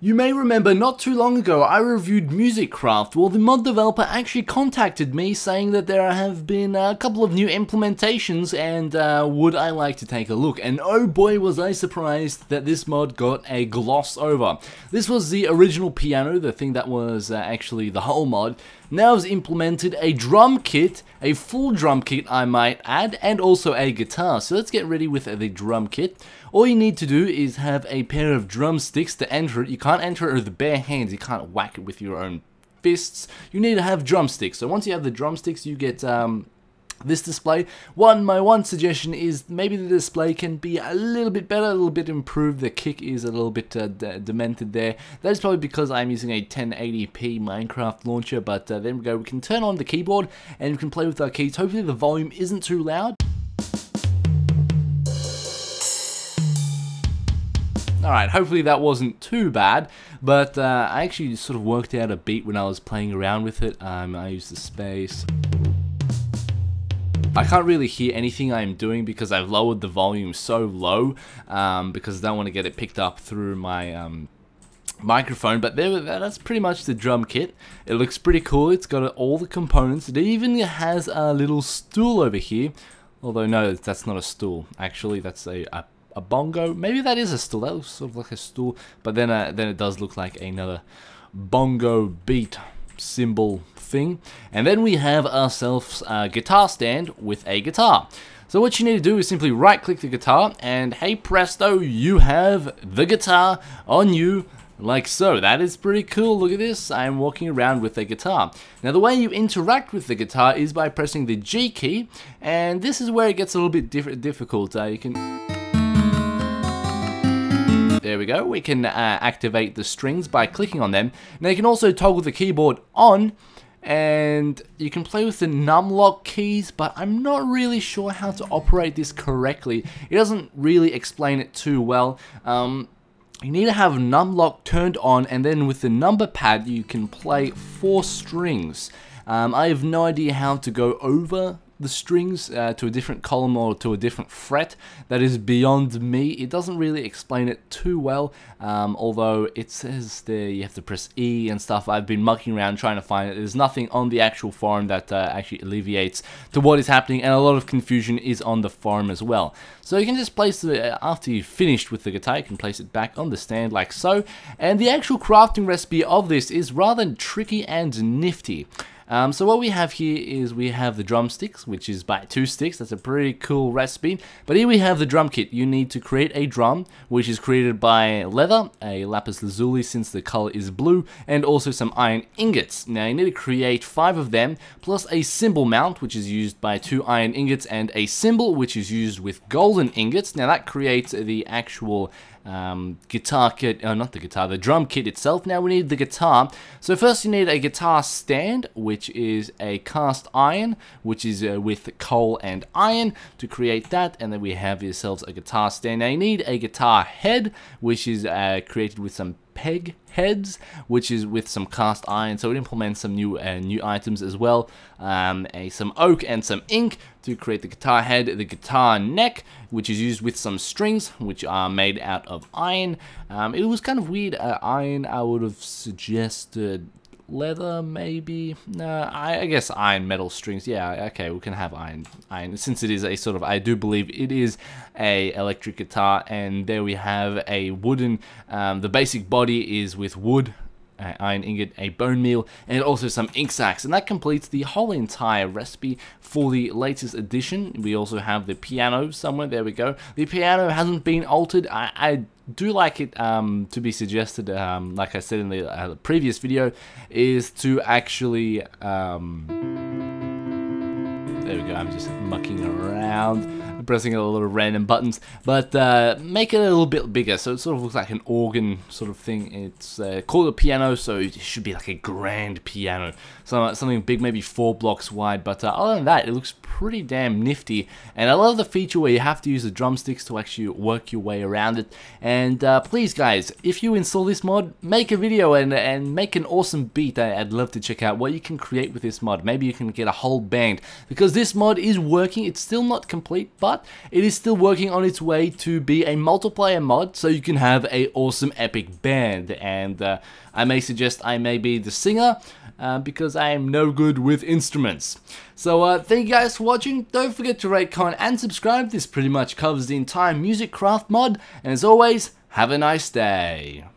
You may remember not too long ago I reviewed MusicCraft. Well, the mod developer actually contacted me saying that there have been a couple of new implementations and would I like to take a look. And oh boy was I surprised that this mod got a gloss over. This was the original piano, the thing that was actually the whole mod. Now has implemented a drum kit, a full drum kit I might add, and also a guitar. So let's get ready with the drum kit. All you need to do is have a pair of drumsticks to enter it. You can't enter it with the bare hands, you can't whack it with your own fists. You need to have drumsticks. So once you have the drumsticks, you get this display. My one suggestion is maybe the display can be a little bit better, a little bit improved. The kick is a little bit demented there. That is probably because I'm using a 1080p Minecraft launcher, but there we go. We can turn on the keyboard and we can play with our keys. Hopefully the volume isn't too loud. Alright, hopefully that wasn't too bad, but I actually sort of worked out a beat when I was playing around with it. I used the space. I can't really hear anything I'm doing because I've lowered the volume so low because I don't want to get it picked up through my microphone. But that's pretty much the drum kit. It looks pretty cool. It's got all the components. It even has a little stool over here. Although no, that's not a stool. Actually, that's a bongo. Maybe that is a stool. That looks sort of like a stool. But then it does look like another bongo beat cymbal thing. And then we have ourselves a guitar stand with a guitar. So what you need to do is simply right click the guitar and hey presto, you have the guitar on you like so. That is pretty cool. Look at this. I'm walking around with a guitar. Now the way you interact with the guitar is by pressing the G key, and this is where it gets a little bit difficult. You can... There we go, we can activate the strings by clicking on them. Now you can also toggle the keyboard on, and you can play with the numlock keys, but I'm not really sure how to operate this correctly. It doesn't really explain it too well. You need to have numlock turned on, and then with the number pad you can play 4 strings. I have no idea how to go over the strings to a different column or to a different fret. That is beyond me. It doesn't really explain it too well, although it says there you have to press E and stuff. I've been mucking around trying to find it. There's nothing on the actual forum that actually alleviates to what is happening, and a lot of confusion is on the forum as well. So you can just place it, after you've finished with the guitar, you can place it back on the stand like so, and the actual crafting recipe of this is rather tricky and nifty. So what we have here is we have the drumsticks, which is by 2 sticks. That's a pretty cool recipe. But here we have the drum kit. You need to create a drum, which is created by leather, a lapis lazuli since the color is blue, and also some iron ingots. Now you need to create 5 of them, plus a cymbal mount, which is used by 2 iron ingots, and a cymbal, which is used with golden ingots. Now that creates the actual guitar kit, not the guitar, the drum kit itself. Now we need the guitar. So first you need a guitar stand, which is a cast iron, which is with coal and iron to create that, and then we have yourselves a guitar stand. Now you need a guitar head, which is created with some peg heads, which is with some cast iron, so it implements some new items as well. Some oak and some ink to create the guitar head, the guitar neck, which is used with some strings, which are made out of iron. It was kind of weird. Iron, I would have suggested leather, maybe. No, I guess iron metal strings. Yeah, okay, we can have iron. Since it is a sort of, I do believe it is a electric guitar, and there we have a wooden. The basic body is with wood, iron ingot, a bone meal, and also some ink sacs, and that completes the whole entire recipe for the latest edition. We also have the piano somewhere. There we go. The piano hasn't been altered. I do like it to be suggested, like I said in the previous video, is to actually there we go, I'm just mucking around, pressing a lot of random buttons, but make it a little bit bigger so it sort of looks like an organ sort of thing. It's called a piano, so it should be like a grand piano, something big, maybe 4 blocks wide, but other than that, it looks pretty damn nifty, and I love the feature where you have to use the drumsticks to actually work your way around it. And please guys, if you install this mod, make a video and make an awesome beat. I'd love to check out what you can create with this mod. Maybe you can get a whole band, because this mod is working. It's still not complete, but but it is still working on its way to be a multiplayer mod, so you can have a awesome epic band. And I may suggest I may be the singer, because I am no good with instruments. So thank you guys for watching. Don't forget to rate, comment, and subscribe. This pretty much covers the entire music craft mod. And as always, have a nice day.